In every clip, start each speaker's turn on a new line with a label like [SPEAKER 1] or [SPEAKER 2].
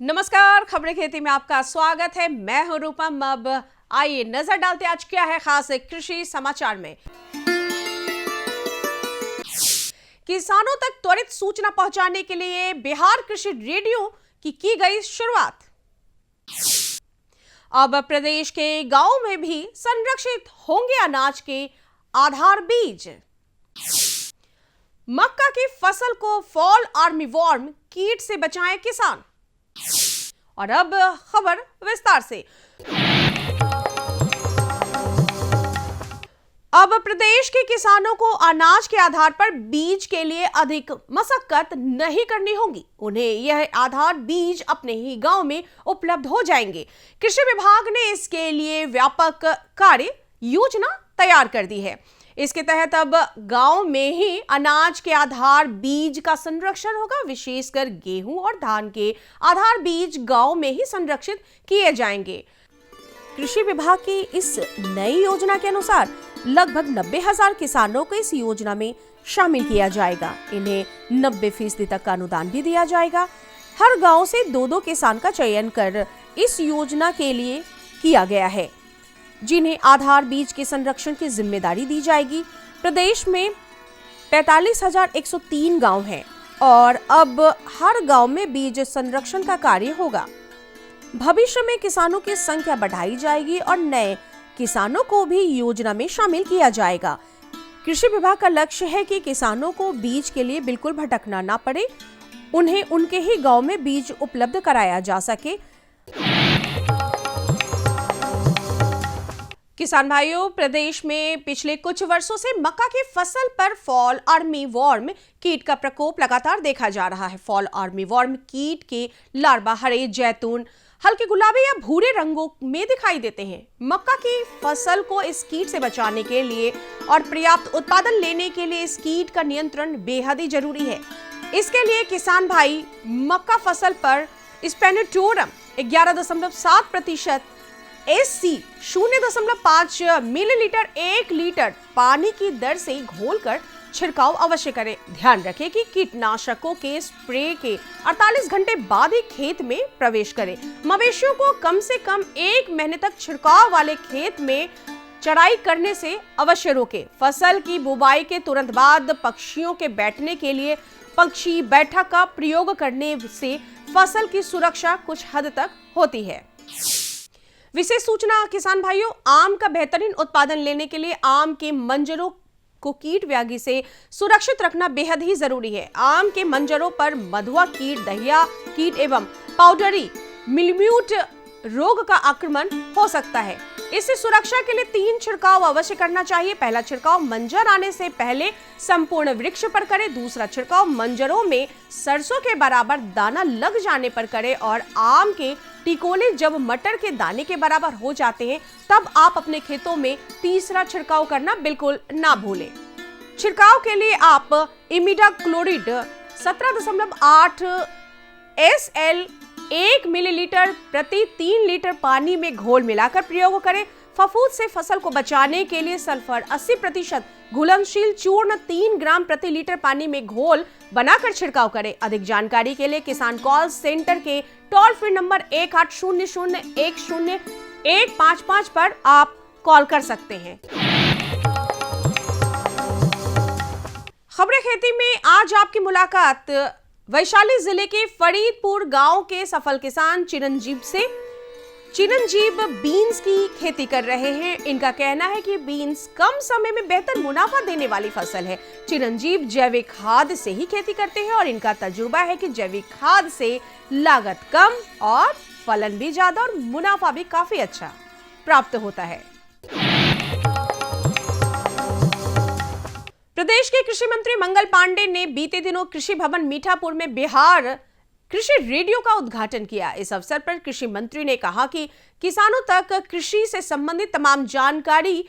[SPEAKER 1] नमस्कार, खबरें खेती में आपका स्वागत है। मैं हूं रूपम। अब आइए नजर डालते आज क्या है खास कृषि समाचार में। किसानों तक त्वरित सूचना पहुंचाने के लिए बिहार कृषि रेडियो की गई शुरुआत। अब प्रदेश के गांवों में भी संरक्षित होंगे अनाज के आधार बीज। मक्का की फसल को फॉल आर्मीवॉर्म कीट से बचाएं किसान। और अब खबर विस्तार से। अब प्रदेश के किसानों को अनाज के आधार पर बीज के लिए अधिक मशक्कत नहीं करनी होगी। उन्हें यह आधार बीज अपने ही गांव में उपलब्ध हो जाएंगे। कृषि विभाग ने इसके लिए व्यापक कार्य योजना तैयार कर दी है। इसके तहत अब गांव में ही अनाज के आधार बीज का संरक्षण होगा। विशेषकर गेहूं और धान के आधार बीज गांव में ही संरक्षित किए जाएंगे। कृषि विभाग की इस नई योजना के अनुसार लगभग 90,000 किसानों को इस योजना में शामिल किया जाएगा। इन्हें 90% तक का अनुदान भी दिया जाएगा। हर गांव से 2-2 किसान का चयन कर इस योजना के लिए किया गया है, जिन्हें आधार बीज के संरक्षण की जिम्मेदारी दी जाएगी। प्रदेश में 45,103 गांव हैं और अब हर गांव में बीज संरक्षण का कार्य होगा। भविष्य में किसानों की संख्या बढ़ाई जाएगी और नए किसानों को भी योजना में शामिल किया जाएगा। कृषि विभाग का लक्ष्य है कि किसानों को बीज के लिए बिल्कुल भटकना ना पड़े, उन्हें उनके ही गांव में बीज उपलब्ध कराया जा सके। किसान भाइयों, प्रदेश में पिछले कुछ वर्षों से मक्का की फसल पर फॉल आर्मीवॉर्म कीट का प्रकोप लगातार देखा जा रहा है। फॉल आर्मीवॉर्म कीट के लार्वा हरे, जैतून, हल्के गुलाबी या भूरे रंगों में दिखाई देते हैं। मक्का की फसल को इस कीट से बचाने के लिए और पर्याप्त उत्पादन लेने के लिए इस कीट का नियंत्रण बेहद ही जरूरी है। इसके लिए किसान भाई मक्का फसल पर स्पेनोटोरम 11.7% SC 0.5 मिलीलीटर 1 लीटर पानी की दर से घोलकर छिड़काव अवश्य करें। ध्यान रखें कि कीटनाशकों के स्प्रे के 48 घंटे बाद ही खेत में प्रवेश करें। मवेशियों को कम से कम 1 महीने तक छिड़काव वाले खेत में चराई करने से अवश्य रोकें। फसल की बुवाई के तुरंत बाद पक्षियों के बैठने के लिए पक्षी बैठक का प्रयोग करने से फसल की सुरक्षा कुछ हद तक होती है। विशेष सूचना किसान भाइयों, आम का बेहतरीन उत्पादन लेने के लिए आम के मंजरों को कीट व्याधि से सुरक्षित रखना बेहद ही जरूरी है। आम के मंजरों पर मधुआ कीट, दहिया कीट एवं पाउडरी मिलम्यूट रोग का आक्रमण हो सकता है। इससे सुरक्षा के लिए 3 छिड़काव अवश्य करना चाहिए। पहला छिड़काव मंजर आने से पहले संपूर्ण वृक्ष पर करें। दूसरा छिड़काव मंजरों में सरसों के बराबर दाना लग जाने पर करें और आम के टिकोले जब मटर के दाने के बराबर हो जाते हैं तब आप अपने खेतों में तीसरा छिड़काव करना बिल्कुल ना भूलें। छिड़काव के लिए आप इमिडाक्लोप्रिड 17.8 SL 1 मिलीलीटर प्रति 3 लीटर पानी में घोल मिलाकर प्रयोग करें। फफूंद से फसल को बचाने के लिए सल्फर 80% घुलनशील चूर्ण 3 ग्राम प्रति लीटर पानी में घोल बनाकर छिड़काव करें। अधिक जानकारी के लिए किसान कॉल सेंटर के टोल फ्री नंबर 1800100155 पर आप कॉल कर सकते हैं। खबरें खेती में आज आपकी मुलाकात वैशाली जिले के फरीदपुर गांव के सफल किसान चिरंजीव से। चिरंजीव बीन्स की खेती कर रहे हैं। इनका कहना है कि बीन्स कम समय में बेहतर मुनाफा देने वाली फसल है। चिरंजीव जैविक खाद से ही खेती करते हैं और इनका तजुर्बा है कि जैविक खाद से लागत कम और फलन भी ज्यादा और मुनाफा भी काफी अच्छा प्राप्त होता है। प्रदेश के कृषि मंत्री मंगल पांडे ने बीते दिनों कृषि भवन मीठापुर में बिहार कृषि रेडियो का उद्घाटन किया। इस अवसर पर कृषि मंत्री ने कहा कि किसानों तक कृषि से संबंधित तमाम जानकारी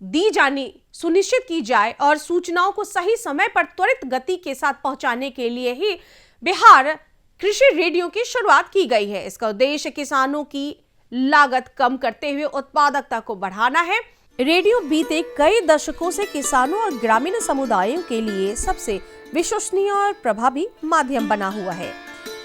[SPEAKER 1] दी जानी सुनिश्चित की जाए और सूचनाओं को सही समय पर त्वरित गति के साथ पहुंचाने के लिए ही बिहार कृषि रेडियो की शुरुआत की गई है। इसका उद्देश्य किसानों की लागत कम करते हुए उत्पादकता को बढ़ाना है। रेडियो बीते कई दशकों से किसानों और ग्रामीण समुदायों के लिए सबसे विश्वसनीय और प्रभावी माध्यम बना हुआ है।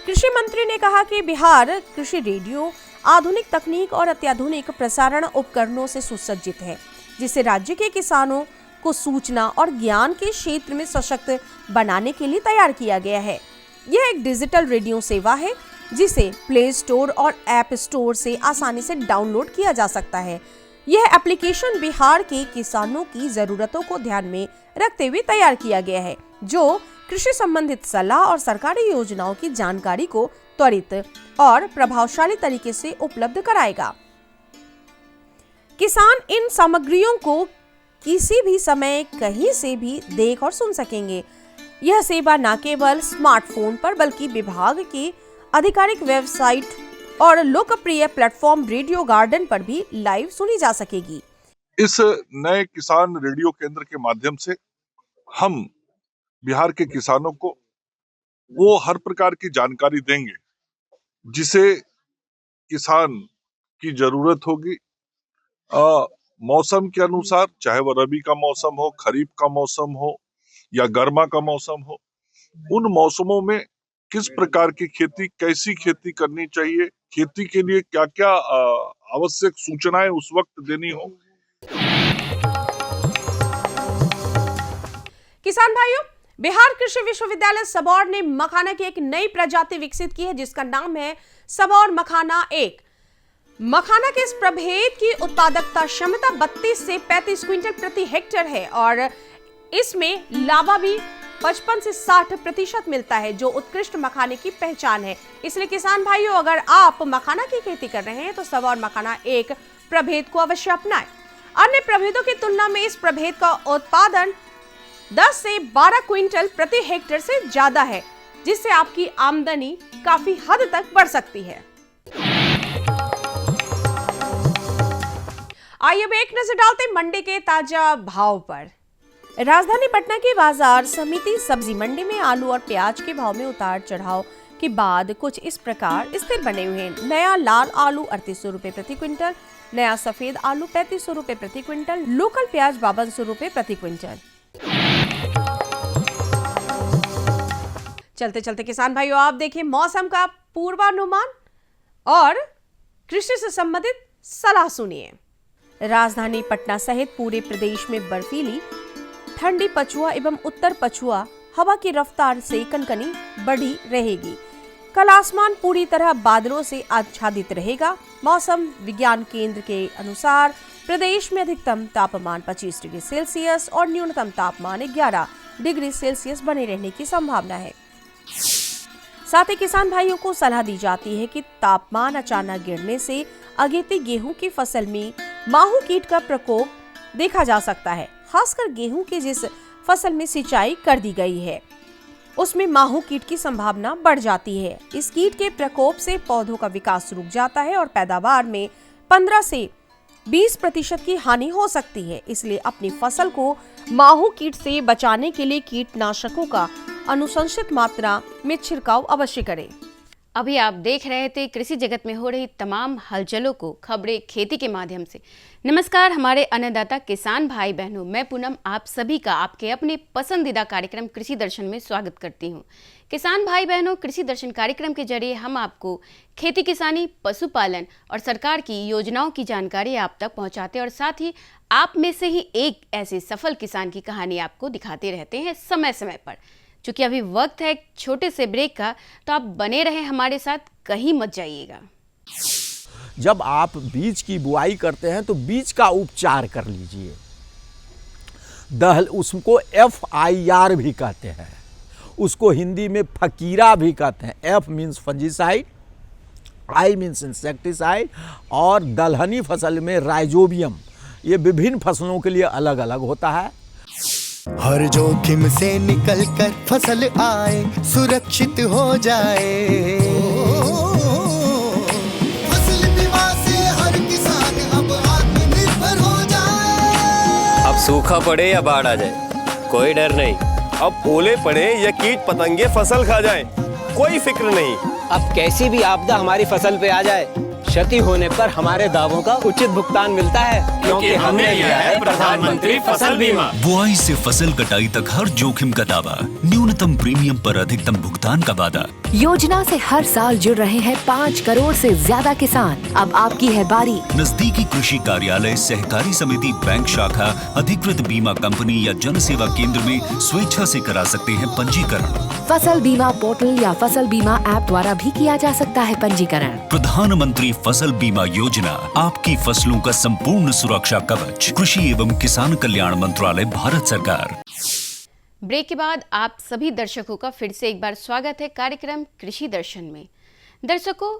[SPEAKER 1] कृषि मंत्री ने कहा कि बिहार कृषि रेडियो आधुनिक तकनीक और अत्याधुनिक प्रसारण उपकरणों से सुसज्जित है, जिसे राज्य के किसानों को सूचना और ज्ञान के क्षेत्र में सशक्त बनाने के लिए तैयार किया गया है। यह एक डिजिटल रेडियो सेवा है जिसे प्ले स्टोर और ऐप स्टोर से आसानी से डाउनलोड किया जा सकता है। यह एप्लीकेशन बिहार के किसानों की जरूरतों को ध्यान में रखते हुए तैयार किया गया है, जो कृषि संबंधित सलाह और सरकारी योजनाओं की जानकारी को त्वरित और प्रभावशाली तरीके से उपलब्ध कराएगा। किसान इन सामग्रियों को किसी भी समय कहीं से भी देख और सुन सकेंगे। यह सेवा न केवल स्मार्टफोन पर बल्कि विभाग की आधिकारिक वेबसाइट और लोकप्रिय प्लेटफॉर्म रेडियो गार्डन पर भी लाइव सुनी जा सकेगी।
[SPEAKER 2] इस नए किसान रेडियो केंद्र के माध्यम से हम बिहार के किसानों को वो हर प्रकार की जानकारी देंगे जिसे किसान की जरूरत होगी। मौसम के अनुसार, चाहे वह रबी का मौसम हो, खरीफ का मौसम हो या गर्मा का मौसम हो, उन मौसमों में किस प्रकार की खेती, कैसी खेती करनी चाहिए, खेती के लिए क्या क्या आवश्यक सूचनाएं उस वक्त देनी हो।
[SPEAKER 1] किसान भाइयों, बिहार कृषि विश्वविद्यालय सबौर ने मखाना की एक नई प्रजाति विकसित की है जिसका नाम है सबौर मखाना 1। मखाना के इस प्रभेद की उत्पादकता क्षमता 32 से 35 क्विंटल प्रति हेक्टेयर है और इसमें लाभा भी 55 से 60% मिलता है, जो उत्कृष्ट मखाने की पहचान है। इसलिए किसान भाइयों, अगर आप मखाना की खेती कर रहे हैं तो सबौर मखाना 1 प्रभेद को अवश्य अपनाएं। अन्य प्रभेदों की तुलना में इस प्रभेद का उत्पादन 10 से 12 क्विंटल प्रति हेक्टेयर से ज्यादा है, जिससे आपकी आमदनी काफी हद तक बढ़ सकती है। आइए अब एक नजर डालते हैं मंडी के ताजा भाव पर। राजधानी पटना की बाजार समिति सब्जी मंडी में आलू और प्याज के भाव में उतार चढ़ाव के बाद कुछ इस प्रकार स्थिर बने हुए हैं। नया लाल आलू 3800 रुपए प्रति क्विंटल, नया सफेद आलू 3500 रुपए प्रति क्विंटल, लोकल प्याज 5200 रुपए प्रति क्विंटल। चलते चलते किसान भाइयों, आप देखिए मौसम का पूर्वानुमान और कृषि से संबंधित सलाह सुनिए। राजधानी पटना सहित पूरे प्रदेश में बर्फीली ठंडी पछुआ एवं उत्तर पछुआ हवा की रफ्तार से कनकनी बढ़ी रहेगी। कल आसमान पूरी तरह बादलों से आच्छादित रहेगा। मौसम विज्ञान केंद्र के अनुसार प्रदेश में अधिकतम तापमान 25 डिग्री सेल्सियस और न्यूनतम तापमान 11 डिग्री सेल्सियस बने रहने की संभावना है। साथ ही किसान भाइयों को सलाह दी जाती है कि तापमान अचानक गिरने से अगेती गेहूं की फसल में माहू कीट का प्रकोप देखा जा सकता है। खासकर गेहूं की जिस फसल में सिंचाई कर दी गई है उसमें माहू कीट की संभावना बढ़ जाती है। इस कीट के प्रकोप से पौधों का विकास रुक जाता है और पैदावार में 15 से 20% की हानि हो सकती है। इसलिए अपनी फसल को माहू कीट से बचाने के लिए कीटनाशकों का अनुशंसित मात्रा में छिड़काव अवश्य करें।
[SPEAKER 3] अभी आप देख रहे थे कृषि जगत में हो रही तमाम हलचलों को खबरें खेती के माध्यम से। नमस्कार हमारे अन्नदाता किसान भाई बहनों, मैं पूनम आप सभी का आपके अपने पसंदीदा कार्यक्रम कृषि दर्शन में स्वागत करती हूं। किसान भाई बहनों, कृषि दर्शन कार्यक्रम के जरिए हम आपको खेती किसानी, पशुपालन और सरकार की योजनाओं की जानकारी आप तक पहुंचाते हैं और साथ ही आप में से ही एक ऐसे सफल किसान की कहानी आपको दिखाते रहते हैं समय समय पर। चूंकि अभी वक्त है एक छोटे से ब्रेक का, तो आप बने रहें हमारे साथ, कहीं मत जाइएगा।
[SPEAKER 4] जब आप बीज की बुआई करते हैं तो बीज का उपचार कर लीजिए। उसको FIR भी कहते हैं, उसको हिंदी में फकीरा भी कहते हैं। F means fungicide, I means insecticide और दलहनी फसल में राइजोबियम। ये विभिन्न फसलों के लिए अलग अलग होता है।
[SPEAKER 5] हर जोखिम से निकल कर फसल आए, सुरक्षित हो जाए। फसल बीमा से हर किसान अब आत्मनिर्भर हो जाए।
[SPEAKER 6] अब सूखा पड़े या बाढ़ आ जाए कोई डर नहीं, अब ओले पड़े या कीट पतंगे फसल खा जाए कोई फिक्र नहीं।
[SPEAKER 7] अब कैसी भी आपदा हमारी फसल पे आ जाए, क्षति होने पर हमारे दावों का उचित भुगतान मिलता है, क्योंकि हमने लिया है प्रधानमंत्री फसल बीमा।
[SPEAKER 8] बुआई से फसल कटाई तक हर जोखिम का दावा, न्यूनतम प्रीमियम पर अधिकतम भुगतान का वादा।
[SPEAKER 9] योजना से हर साल जुड़ रहे हैं 5 करोड़ से ज्यादा किसान। अब आपकी है बारी।
[SPEAKER 8] नजदीकी कृषि कार्यालय, सहकारी समिति, बैंक शाखा, अधिकृत बीमा कंपनी या जन सेवा केंद्र में स्वेच्छा से करा सकते हैं पंजीकरण।
[SPEAKER 9] फसल बीमा पोर्टल या फसल बीमा ऐप द्वारा भी किया जा सकता है पंजीकरण।
[SPEAKER 8] प्रधानमंत्री फसल बीमा योजना, आपकी फसलों का संपूर्ण सुरक्षा कवच। कृषि एवं किसान कल्याण मंत्रालय, भारत सरकार।
[SPEAKER 3] ब्रेक के बाद आप सभी दर्शकों का फिर से एक बार स्वागत है कार्यक्रम कृषि दर्शन में। दर्शकों,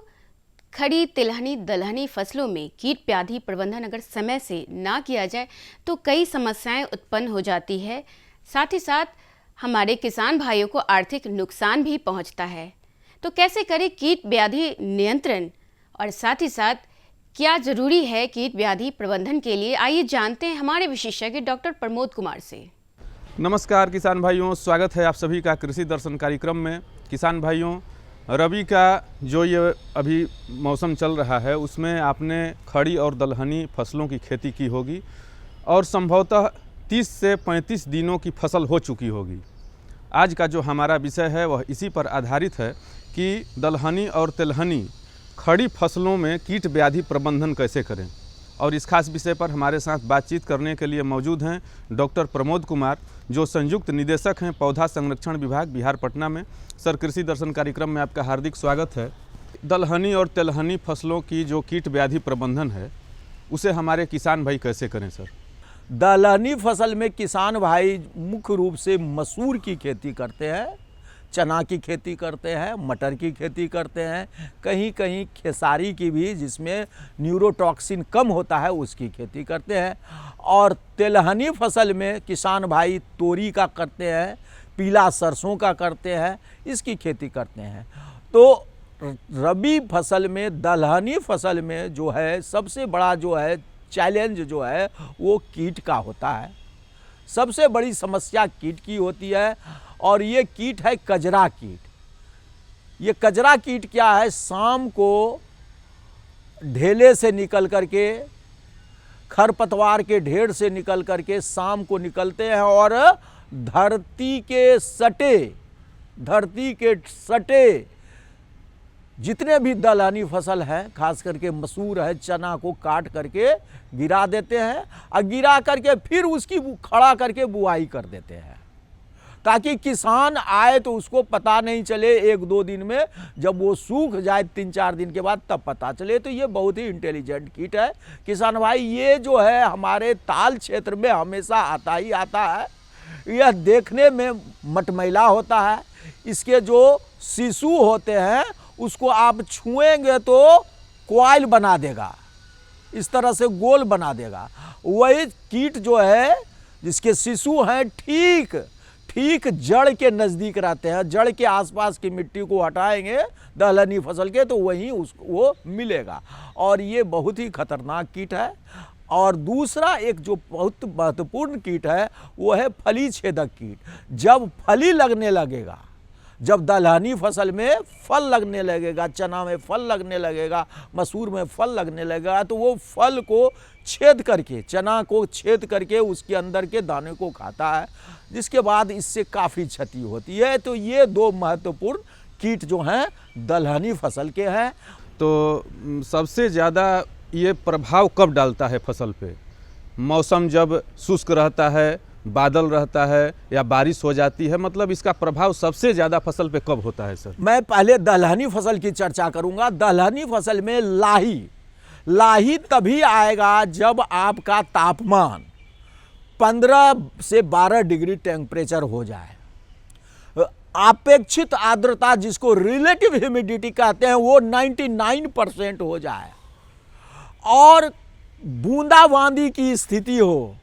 [SPEAKER 3] खड़ी, तिलहनी, दलहनी फसलों में कीट व्याधि प्रबंधन अगर समय से ना किया जाए तो कई समस्याएं उत्पन्न हो जाती है। साथ ही साथ हमारे किसान भाइयों को आर्थिक नुकसान भी पहुंचता है। तो कैसे करें कीट व्याधि नियंत्रण, और साथ ही साथ क्या जरूरी है कीट व्याधि प्रबंधन के लिए, आइए जानते हैं हमारे विशेषज्ञ डॉक्टर प्रमोद कुमार से।
[SPEAKER 10] नमस्कार किसान भाइयों, स्वागत है आप सभी का कृषि दर्शन कार्यक्रम में। किसान भाइयों, रबी का जो ये अभी मौसम चल रहा है उसमें आपने खड़ी और दलहनी फसलों की खेती की होगी और संभवतः 30 से 35 दिनों की फसल हो चुकी होगी। आज का जो हमारा विषय है वह इसी पर आधारित है कि दलहनी और तिलहनी खड़ी फसलों में कीट व्याधि प्रबंधन कैसे करें। और इस खास विषय पर हमारे साथ बातचीत करने के लिए मौजूद हैं डॉक्टर प्रमोद कुमार, जो संयुक्त निदेशक हैं पौधा संरक्षण विभाग, बिहार, पटना में। सर, कृषि दर्शन कार्यक्रम में आपका हार्दिक स्वागत है। दलहनी और तिलहनी फसलों की जो कीट व्याधि प्रबंधन है उसे हमारे किसान भाई कैसे करें सर?
[SPEAKER 4] दलहनी फसल में किसान भाई मुख्य रूप से मसूर की खेती करते हैं, चना की खेती करते हैं, मटर की खेती करते हैं, कहीं कहीं खेसारी की भी, जिसमें न्यूरोटॉक्सिन कम होता है, उसकी खेती करते हैं। और तिलहनी फसल में किसान भाई तोरी का करते हैं, पीला सरसों का करते हैं, इसकी खेती करते हैं। तो रबी फसल में, दलहनी फसल में जो है सबसे बड़ा जो है चैलेंज जो है वो कीट का होता है। सबसे बड़ी समस्या कीट की होती है और ये कीट है कजरा कीट। ये कजरा कीट क्या है? शाम को ढेले से निकल करके, खरपतवार के ढेर से निकल करके शाम को निकलते हैं और धरती के सटे जितने भी दलहनी फसल है, खास करके मसूर है, चना को काट करके गिरा देते हैं और गिरा करके फिर उसकी खड़ा करके बुआई कर देते हैं, ताकि किसान आए तो उसको पता नहीं चले। 1-2 दिन में जब वो सूख जाए 3-4 दिन के बाद तब पता चले। तो ये बहुत ही इंटेलिजेंट कीट है किसान भाई। ये जो है हमारे ताल क्षेत्र में हमेशा आता ही आता है। यह देखने में मटमैला होता है। इसके जो शिशु होते हैं उसको आप छुएंगे तो क्वाइल बना देगा, इस तरह से गोल बना देगा। वही कीट जो है जिसके शिशु हैं ठीक जड़ के नज़दीक रहते हैं। जड़ के आसपास की मिट्टी को हटाएंगे दलहनी फसल के तो वहीं वो मिलेगा, और ये बहुत ही खतरनाक कीट है। और दूसरा एक जो बहुत महत्वपूर्ण कीट है वो है फली छेदक कीट। जब फली लगने लगेगा, जब दलहनी फसल में फल लगने लगेगा, चना में फल लगने लगेगा, मसूर में फल लगने लगेगा, तो वो फल को छेद करके, चना को छेद करके उसके अंदर के दाने को खाता है, जिसके बाद इससे काफ़ी क्षति होती है। तो ये 2 महत्वपूर्ण कीट जो हैं दलहनी फसल के हैं।
[SPEAKER 10] तो सबसे ज़्यादा ये प्रभाव कब डालता है फसल पे? मौसम जब शुष्क रहता है, बादल रहता है या बारिश हो जाती है, मतलब इसका प्रभाव सबसे ज़्यादा फसल पे कब होता है सर?
[SPEAKER 4] मैं पहले दलहनी फसल की चर्चा करूंगा। दलहनी फसल में लाही तभी आएगा जब आपका तापमान 15 से 12 डिग्री टेम्परेचर हो जाए। अपेक्षित आर्द्रता, जिसको रिलेटिव ह्यूमिडिटी कहते हैं, वो 99% हो जाए और बूंदाबांदी की स्थिति हो।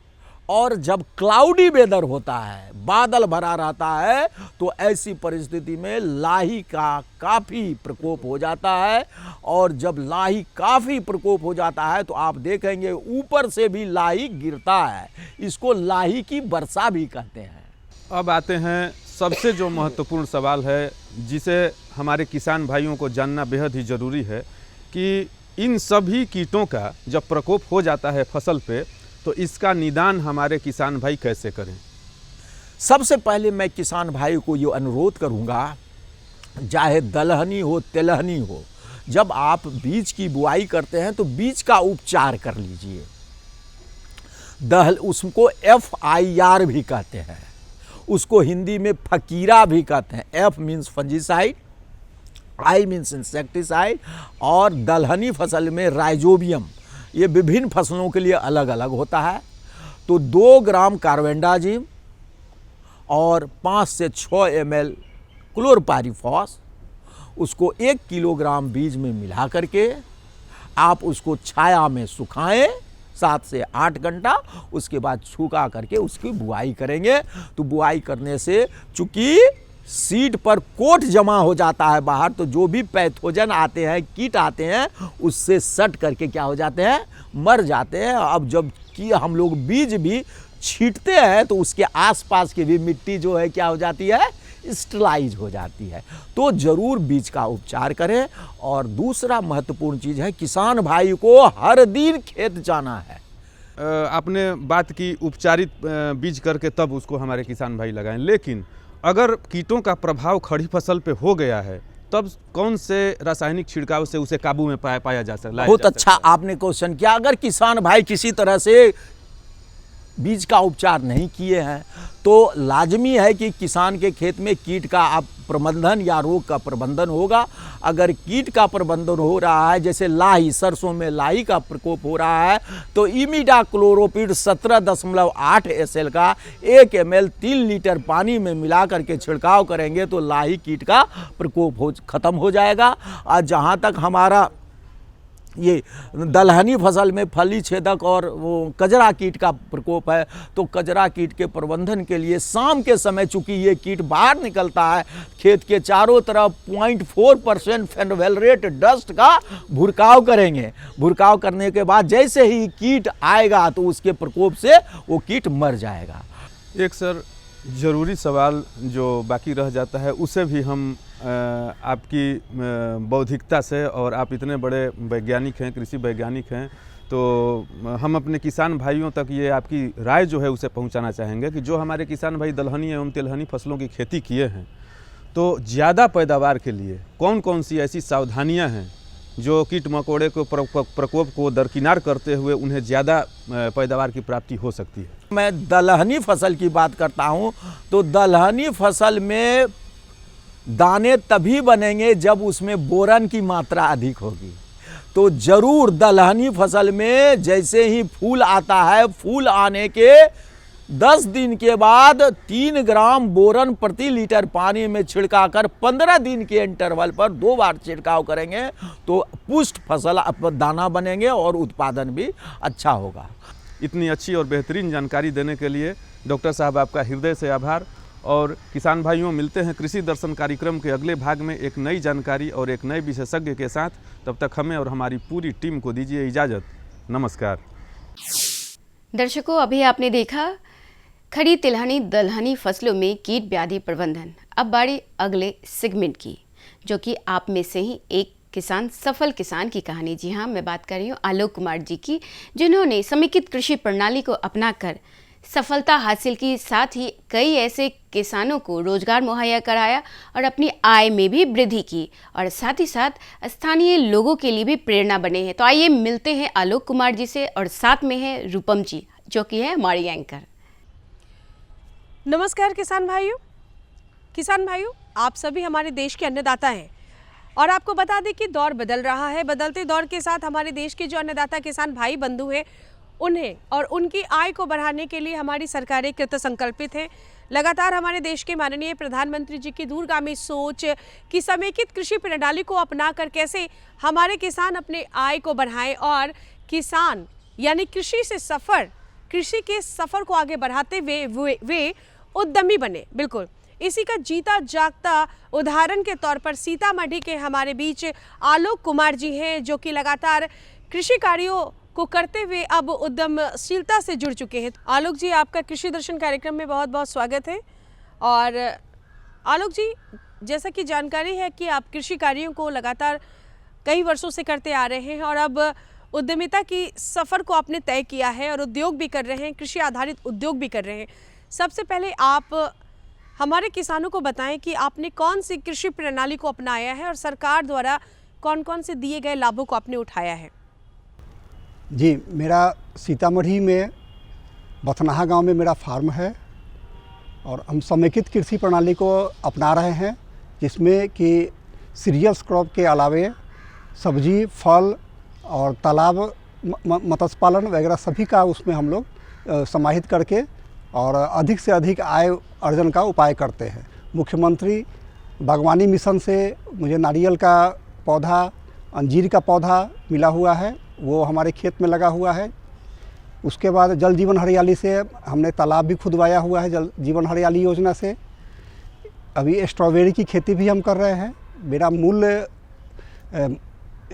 [SPEAKER 4] और जब क्लाउडी वेदर होता है, बादल भरा रहता है, तो ऐसी परिस्थिति में लाही का काफ़ी प्रकोप हो जाता है। और जब लाही काफ़ी प्रकोप हो जाता है तो आप देखेंगे ऊपर से भी लाही गिरता है। इसको लाही की वर्षा भी कहते हैं।
[SPEAKER 10] अब आते हैं सबसे जो महत्वपूर्ण सवाल है, जिसे हमारे किसान भाइयों को जानना बेहद ही ज़रूरी है कि इन सभी कीटों का जब प्रकोप हो जाता है फसल पे, तो इसका निदान हमारे किसान भाई कैसे करें?
[SPEAKER 4] सबसे पहले मैं किसान भाई को ये अनुरोध करूंगा, चाहे दलहनी हो तिलहनी हो, जब आप बीज की बुआई करते हैं तो बीज का उपचार कर लीजिए। उसको FIR भी कहते हैं, उसको हिंदी में फकीरा भी कहते हैं। F means fungicide, I means insecticide, और दलहनी फसल में राइजोबियम। ये विभिन्न फसलों के लिए अलग अलग होता है। तो 2 ग्राम कार्बेंडाजिम और 5 से 6 ml क्लोरपायरिफॉस, उसको 1 किलोग्राम बीज में मिला करके आप उसको छाया में सुखाएं 7 से 8 घंटा, उसके बाद सूखा करके उसकी बुआई करेंगे। तो बुआई करने से चूंकि सीड पर कोट जमा हो जाता है बाहर, तो जो भी पैथोजन आते हैं, कीट आते हैं, उससे सट करके क्या हो जाते हैं, मर जाते हैं। अब जब कि हम लोग बीज भी छींटते हैं तो उसके आसपास की भी मिट्टी जो है क्या हो जाती है, स्टरलाइज हो जाती है। तो जरूर बीज का उपचार करें। और दूसरा महत्वपूर्ण चीज़ है, किसान भाई को हर दिन खेत जाना है।
[SPEAKER 10] आपने बात की उपचारित बीज करके तब उसको हमारे किसान भाई लगाएं, लेकिन अगर कीटों का प्रभाव खड़ी फसल पे हो गया है, तब कौन से रासायनिक छिड़काव से उसे काबू में पाया जा सकता है?
[SPEAKER 4] बहुत अच्छा आपने क्वेश्चन किया। अगर किसान भाई किसी तरह से बीज का उपचार नहीं किए हैं तो लाजमी है कि किसान के खेत में कीट का आप प्रबंधन या रोग का प्रबंधन होगा। अगर कीट का प्रबंधन हो रहा है, जैसे लाही, सरसों में लाही का प्रकोप हो रहा है, तो इमिडाक्लोरोपिड 17.8 SL का 1 ml 3 लीटर पानी में मिला करके छिड़काव करेंगे तो लाही कीट का प्रकोप खत्म हो जाएगा। और जहाँ तक हमारा ये दलहनी फसल में फली छेदक और वो कजरा कीट का प्रकोप है, तो कजरा कीट के प्रबंधन के लिए शाम के समय चूंकि ये कीट बाहर निकलता है, खेत के चारों तरफ 0.4% फेनोवेलरेट डस्ट का भुरकाव करेंगे। भुरकाव करने के बाद जैसे ही कीट आएगा तो उसके प्रकोप से वो कीट मर जाएगा।
[SPEAKER 10] एक सर ज़रूरी सवाल जो बाकी रह जाता है, उसे भी हम आपकी बौद्धिकता से, और आप इतने बड़े वैज्ञानिक हैं, कृषि वैज्ञानिक हैं, तो हम अपने किसान भाइयों तक ये आपकी राय जो है उसे पहुंचाना चाहेंगे कि जो हमारे किसान भाई दलहनी एवं तिलहनी फसलों की खेती किए हैं, तो ज़्यादा पैदावार के लिए कौन कौन सी ऐसी सावधानियां हैं जो कीट मकोड़े को प्रकोप को दरकिनार करते हुए उन्हें ज़्यादा पैदावार की प्राप्ति हो सकती है?
[SPEAKER 4] मैं दलहनी फसल की बात करता हूं, तो दलहनी फसल में दाने तभी बनेंगे जब उसमें बोरन की मात्रा अधिक होगी। तो जरूर दलहनी फसल में जैसे ही फूल आता है, फूल आने के 10 दिन के बाद 3 ग्राम बोरन प्रति लीटर पानी में छिड़का कर 15 दिन के इंटरवल पर 2 बार छिड़काव करेंगे तो पुष्ट फसल दाना बनेंगे और उत्पादन भी अच्छा होगा।
[SPEAKER 10] इतनी अच्छी और बेहतरीन जानकारी देने के लिए डॉक्टर साहब आपका हृदय से आभार। और किसान भाइयों, मिलते हैं कृषि दर्शन कार्यक्रम के अगले भाग में एक नई जानकारी और एक नए विशेषज्ञ के साथ। तब तक हमें और हमारी पूरी टीम को दीजिए इजाज़त। नमस्कार।
[SPEAKER 3] दर्शकों, अभी आपने देखा खड़ी तिलहनी दलहनी फसलों में कीट व्याधि प्रबंधन। अब बारी अगले सेगमेंट की, जो कि आप में से ही एक किसान, सफल किसान की कहानी। जी हाँ, मैं बात कर रही हूँ आलोक कुमार जी की, जिन्होंने समेकित कृषि प्रणाली को अपनाकर सफलता हासिल की, साथ ही कई ऐसे किसानों को रोजगार मुहैया कराया और अपनी आय में भी वृद्धि की, और साथ ही साथ स्थानीय लोगों के लिए भी प्रेरणा बने हैं। तो आइए मिलते हैं आलोक कुमार जी से, और साथ में है रूपम जी, जो कि है हमारी एंकर।
[SPEAKER 1] नमस्कार किसान भाइयों, आप सभी हमारे देश के अन्नदाता हैं और आपको बता दें कि दौर बदल रहा है। बदलते दौर के साथ हमारे देश के जो अन्नदाता किसान भाई बंधु हैं, उन्हें और उनकी आय को बढ़ाने के लिए हमारी सरकारें कृत संकल्पित हैं। लगातार हमारे देश के माननीय प्रधानमंत्री जी की दूरगामी सोच कि समेकित कृषि प्रणाली को अपनाकर कैसे हमारे किसान अपने आय को बढ़ाएं और किसान यानी कृषि के सफ़र को आगे बढ़ाते हुए वे उद्यमी बने। बिल्कुल इसी का जीता जागता उदाहरण के तौर पर सीतामढ़ी के हमारे बीच आलोक कुमार जी हैं, जो कि लगातार कृषि कार्यों को करते हुए अब उद्यमशीलता से जुड़ चुके हैं। आलोक जी, आपका कृषि दर्शन कार्यक्रम में बहुत बहुत स्वागत है। और आलोक जी, जैसा कि जानकारी है कि आप कृषि कार्यों को लगातार कई वर्षों से करते आ रहे हैं और अब उद्यमिता की सफ़र को आपने तय किया है और उद्योग भी कर रहे हैं, कृषि आधारित उद्योग भी कर रहे हैं। सबसे पहले आप हमारे किसानों को बताएं कि आपने कौन सी कृषि प्रणाली को अपनाया है और सरकार द्वारा कौन कौन से दिए गए लाभों को आपने उठाया है।
[SPEAKER 11] जी, मेरा सीतामढ़ी में बथनाहा गांव में मेरा फार्म है और हम समेकित कृषि प्रणाली को अपना रहे हैं, जिसमें कि सीरियल्स क्रॉप के अलावे सब्जी, फल और तालाब, मत्स्य पालन वगैरह सभी का उसमें हम लोग समाहित करके और अधिक से अधिक आय अर्जन का उपाय करते हैं। मुख्यमंत्री बागवानी मिशन से मुझे नारियल का पौधा, अंजीर का पौधा मिला हुआ है, वो हमारे खेत में लगा हुआ है। उसके बाद जल जीवन हरियाली से हमने तालाब भी खुदवाया हुआ है, जल जीवन हरियाली योजना से। अभी स्ट्रॉबेरी की खेती भी हम कर रहे हैं। मेरा मूल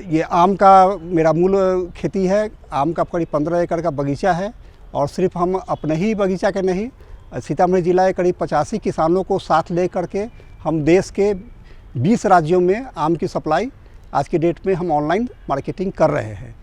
[SPEAKER 11] ये आम का मेरा मूल खेती है। आम का करीब 15 एकड़ का बगीचा है और सिर्फ हम अपने ही बगीचा के नहीं, सीतामढ़ी जिला के करीब 85 किसानों को साथ ले करके हम देश के 20 राज्यों में आम की सप्लाई आज की डेट में हम ऑनलाइन मार्केटिंग कर रहे हैं।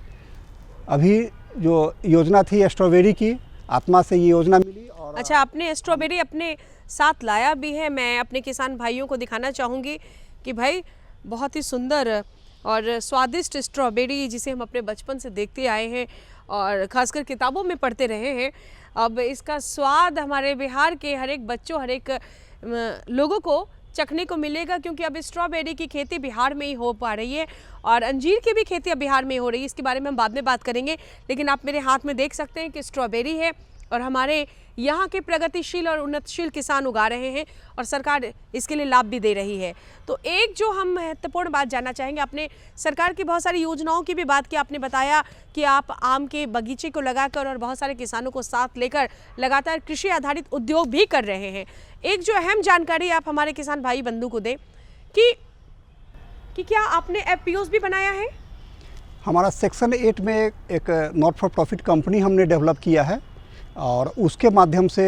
[SPEAKER 11] अभी जो योजना थी स्ट्रॉबेरी की, आत्मा से ये योजना मिली। और
[SPEAKER 1] अच्छा, आपने स्ट्रॉबेरी अपने साथ लाया भी है। मैं अपने किसान भाइयों को दिखाना चाहूँगी कि भाई बहुत ही सुंदर और स्वादिष्ट स्ट्रॉबेरी, जिसे हम अपने बचपन से देखते आए हैं और ख़ासकर किताबों में पढ़ते रहे हैं। अब इसका स्वाद हमारे बिहार के हर एक बच्चों, हर एक लोगों को चखने को मिलेगा, क्योंकि अब स्ट्रॉबेरी की खेती बिहार में ही हो पा रही है और अंजीर की भी खेती अब बिहार में हो रही है। इसके बारे में हम बाद में बात करेंगे, लेकिन आप मेरे हाथ में देख सकते हैं कि स्ट्रॉबेरी है और हमारे यहाँ के प्रगतिशील और उन्नतशील किसान उगा रहे हैं और सरकार इसके लिए लाभ भी दे रही है। तो एक जो हम महत्वपूर्ण बात जानना चाहेंगे, आपने सरकार की बहुत सारी योजनाओं की भी बात की। आपने बताया कि आप आम के बगीचे को लगाकर और बहुत सारे किसानों को साथ लेकर लगातार कृषि आधारित उद्योग भी कर रहे हैं। एक जो अहम जानकारी आप हमारे किसान भाई बंधु को दें कि क्या आपने एफपीओज भी बनाया है?
[SPEAKER 11] हमारा सेक्शन 8 में एक नॉट फॉर प्रॉफिट कंपनी हमने डेवलप किया है और उसके माध्यम से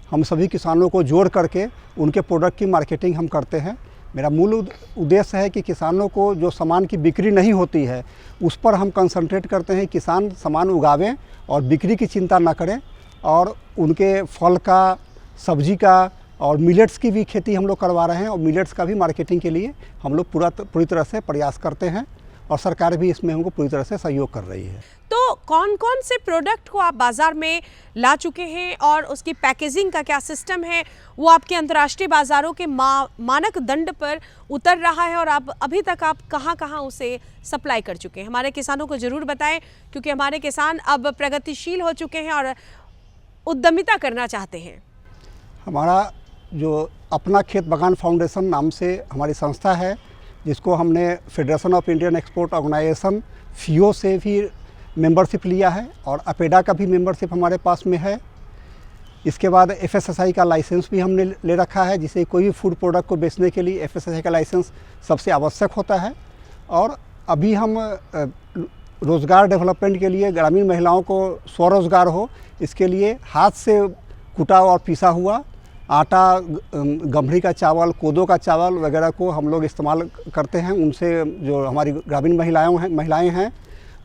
[SPEAKER 11] हम सभी किसानों को जोड़ करके उनके प्रोडक्ट की मार्केटिंग हम करते हैं। मेरा मूल उद्देश्य है कि किसानों को जो सामान की बिक्री नहीं होती है उस पर हम कंसंट्रेट करते हैं। किसान सामान उगावें और बिक्री की चिंता ना करें, और उनके फल का, सब्जी का और मिलेट्स की भी खेती हम लोग करवा रहे हैं और मिलेट्स का भी मार्केटिंग के लिए हम लोग पूरी तरह से प्रयास करते हैं और सरकार भी इसमें हमको पूरी तरह से सहयोग कर रही है।
[SPEAKER 1] तो कौन कौन से प्रोडक्ट को आप बाज़ार में ला चुके हैं और उसकी पैकेजिंग का क्या सिस्टम है, वो आपके अंतर्राष्ट्रीय बाज़ारों के मानक दंड पर उतर रहा है, और आप अभी तक आप कहां-कहां उसे सप्लाई कर चुके हैं? हमारे किसानों को ज़रूर बताएं, क्योंकि हमारे किसान अब प्रगतिशील हो चुके हैं और उद्यमिता करना चाहते हैं।
[SPEAKER 11] हमारा जो अपना खेत बागान फाउंडेशन नाम से हमारी संस्था है, जिसको हमने Federation of Indian Export Organisation FIO से भी मेंबरशिप लिया है और अपेडा का भी मेंबरशिप हमारे पास में है। इसके बाद FSSAI का लाइसेंस भी हमने ले रखा है, जिसे कोई भी फूड प्रोडक्ट को बेचने के लिए FSSAI का लाइसेंस सबसे आवश्यक होता है। और अभी हम रोज़गार डेवलपमेंट के लिए ग्रामीण महिलाओं को स्वरोजगार हो, इसके लिए हाथ से कुटा और पीसा हुआ आटा, गम्हरी का चावल, कोदो का चावल वगैरह को हम लोग इस्तेमाल करते हैं। उनसे जो हमारी ग्रामीण महिलाएं हैं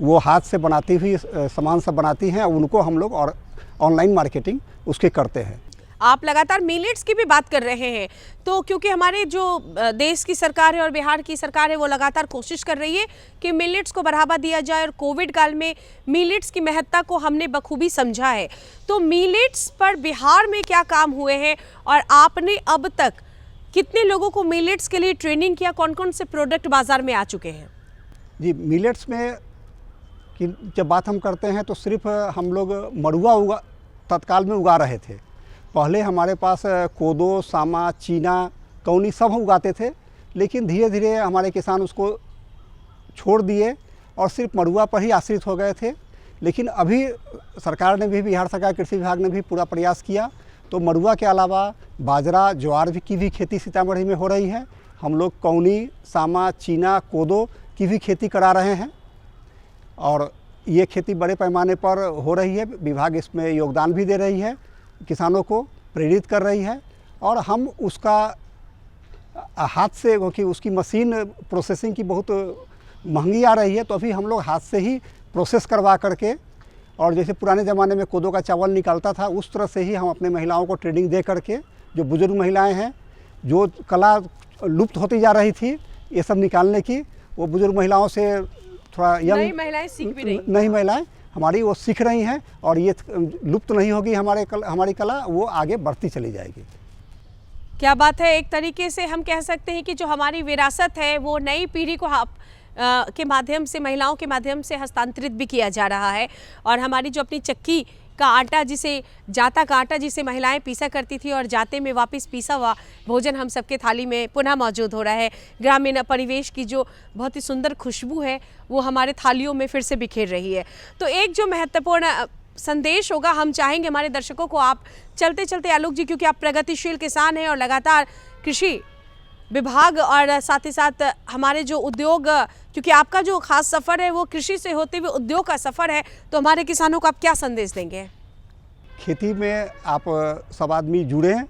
[SPEAKER 11] वो हाथ से बनाती हुई सामान सब बनाती हैं, उनको हम लोग और ऑनलाइन मार्केटिंग उसके करते हैं।
[SPEAKER 1] आप लगातार मिलेट्स की भी बात कर रहे हैं, तो क्योंकि हमारे जो देश की सरकार है और बिहार की सरकार है वो लगातार कोशिश कर रही है कि मिलेट्स को बढ़ावा दिया जाए, और कोविड काल में मिलेट्स की महत्ता को हमने बखूबी समझा है। तो मिलेट्स पर बिहार में क्या काम हुए हैं और आपने अब तक कितने लोगों को मिलेट्स के लिए ट्रेनिंग किया, कौन कौन से प्रोडक्ट बाजार में आ चुके हैं?
[SPEAKER 11] जी, मिलेट्स में कि जब बात हम करते हैं तो सिर्फ हम लोग मड़ुआ तत्काल में उगा रहे थे। पहले हमारे पास कोदो, सामा, चीना, कौनी सब हम उगाते थे, लेकिन धीरे धीरे हमारे किसान उसको छोड़ दिए और सिर्फ मड़ुआ पर ही आश्रित हो गए थे। लेकिन अभी सरकार ने भी, बिहार सरकार कृषि विभाग ने भी पूरा प्रयास किया, तो मड़ुआ के अलावा बाजरा, ज्वार की भी खेती सीतामढ़ी में हो रही है। हम लोग कौनी, सामा, चीना, कोदो की भी खेती करा रहे हैं और ये खेती बड़े पैमाने पर हो रही है। विभाग इसमें योगदान भी दे रही है, किसानों को प्रेरित कर रही है, और हम उसका हाथ से, क्योंकि उसकी मशीन प्रोसेसिंग की बहुत महंगी आ रही है, तो अभी हम लोग हाथ से ही प्रोसेस करवा करके, और जैसे पुराने ज़माने में कोदो का चावल निकालता था उस तरह से ही हम अपने महिलाओं को ट्रेनिंग दे करके, जो बुजुर्ग महिलाएं हैं, जो कला लुप्त होती जा रही थी ये सब निकालने की, वो बुजुर्ग महिलाओं से थोड़ा
[SPEAKER 1] नई महिलाएं सीख भी रही,
[SPEAKER 11] नई महिलाएं हमारी वो सीख रही हैं, और ये लुप्त नहीं होगी हमारी कला, वो आगे बढ़ती चली जाएगी।
[SPEAKER 1] क्या बात है। एक तरीके से हम कह सकते हैं कि जो हमारी विरासत है वो नई पीढ़ी को के माध्यम से, महिलाओं के माध्यम से हस्तांतरित भी किया जा रहा है। और हमारी जो अपनी चक्की का आटा, जिसे जाता का आटा जिसे महिलाएं पीसा करती थी, और जाते में वापस पीसा हुआ भोजन हम सबके थाली में पुनः मौजूद हो रहा है। ग्रामीण परिवेश की जो बहुत ही सुंदर खुशबू है वो हमारे थालियों में फिर से बिखेर रही है। तो एक जो महत्वपूर्ण संदेश होगा, हम चाहेंगे हमारे दर्शकों को, आप चलते चलते आलोक जी, क्योंकि आप प्रगतिशील किसान हैं और लगातार कृषि विभाग और साथ ही साथ हमारे जो उद्योग, क्योंकि आपका जो खास सफ़र है वो कृषि से होते हुए उद्योग का सफ़र है, तो हमारे किसानों को आप क्या संदेश देंगे?
[SPEAKER 11] खेती में आप सब आदमी जुड़ें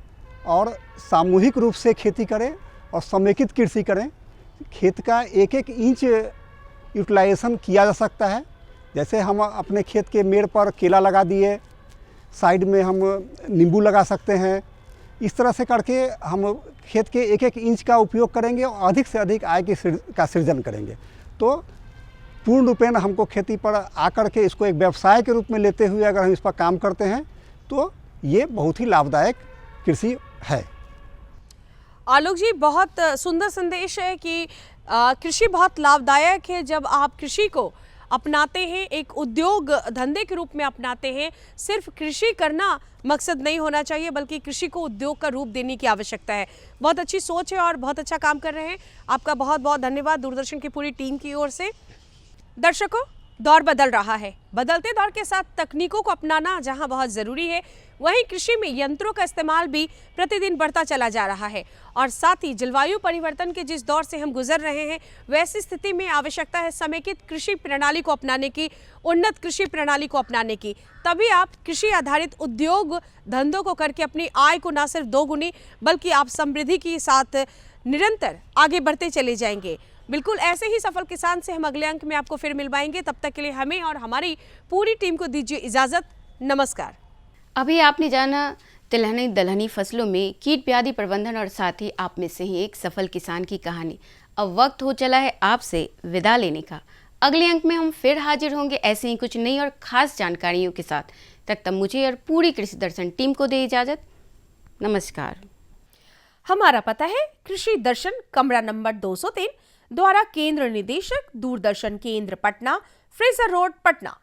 [SPEAKER 11] और सामूहिक रूप से खेती करें और समेकित कृषि करें। खेत का एक एक इंच यूटिलाइजेशन किया जा सकता है। जैसे हम अपने खेत के मेड़ पर केला लगा दिए, साइड में हम नींबू लगा सकते हैं। इस तरह से करके हम खेत के एक एक इंच का उपयोग करेंगे और अधिक से अधिक आय का सृजन करेंगे। तो पूर्ण रूपेण हमको खेती पर आकर के इसको एक व्यवसाय के रूप में लेते हुए अगर हम इस पर काम करते हैं तो ये बहुत ही लाभदायक कृषि है।
[SPEAKER 1] आलोक जी, बहुत सुंदर संदेश है कि कृषि बहुत लाभदायक है। जब आप कृषि को अपनाते हैं, एक उद्योग धंधे के रूप में अपनाते हैं, सिर्फ कृषि करना मकसद नहीं होना चाहिए, बल्कि कृषि को उद्योग का रूप देने की आवश्यकता है। बहुत अच्छी सोच है और बहुत अच्छा काम कर रहे हैं। आपका बहुत बहुत धन्यवाद दूरदर्शन की पूरी टीम की ओर से। दर्शकों, दौर बदल रहा है। बदलते दौर के साथ तकनीकों को अपनाना जहां बहुत ज़रूरी है, वहीं कृषि में यंत्रों का इस्तेमाल भी प्रतिदिन बढ़ता चला जा रहा है। और साथ ही जलवायु परिवर्तन के जिस दौर से हम गुजर रहे हैं, वैसी स्थिति में आवश्यकता है समेकित कृषि प्रणाली को अपनाने की, उन्नत कृषि प्रणाली को अपनाने की। तभी आप कृषि आधारित उद्योग धंधों को करके अपनी आय को न सिर्फ दोगुनी, बल्कि आप समृद्धि के साथ निरंतर आगे बढ़ते चले जाएंगे। बिल्कुल ऐसे ही सफल किसान से हम अगले अंक में आपको फिर मिल पाएंगे। तब तक के लिए हमें और हमारी पूरी टीम को दीजिए इजाज़त। नमस्कार।
[SPEAKER 3] अभी आपने जाना तिलहनी दलहनी फसलों में कीट व्याधि प्रबंधन और साथ ही आप में से ही एक सफल किसान की कहानी। अब वक्त हो चला है आपसे विदा लेने का। अगले अंक में हम फिर हाजिर होंगे ऐसे ही कुछ नई और खास जानकारियों के साथ। तब मुझे और पूरी कृषि दर्शन टीम को दे इजाज़त। नमस्कार।
[SPEAKER 1] हमारा पता है कृषि दर्शन, कमरा नंबर 203, द्वारा केंद्र निदेशक, दूरदर्शन केंद्र पटना, फ्रेजर रोड, पटना।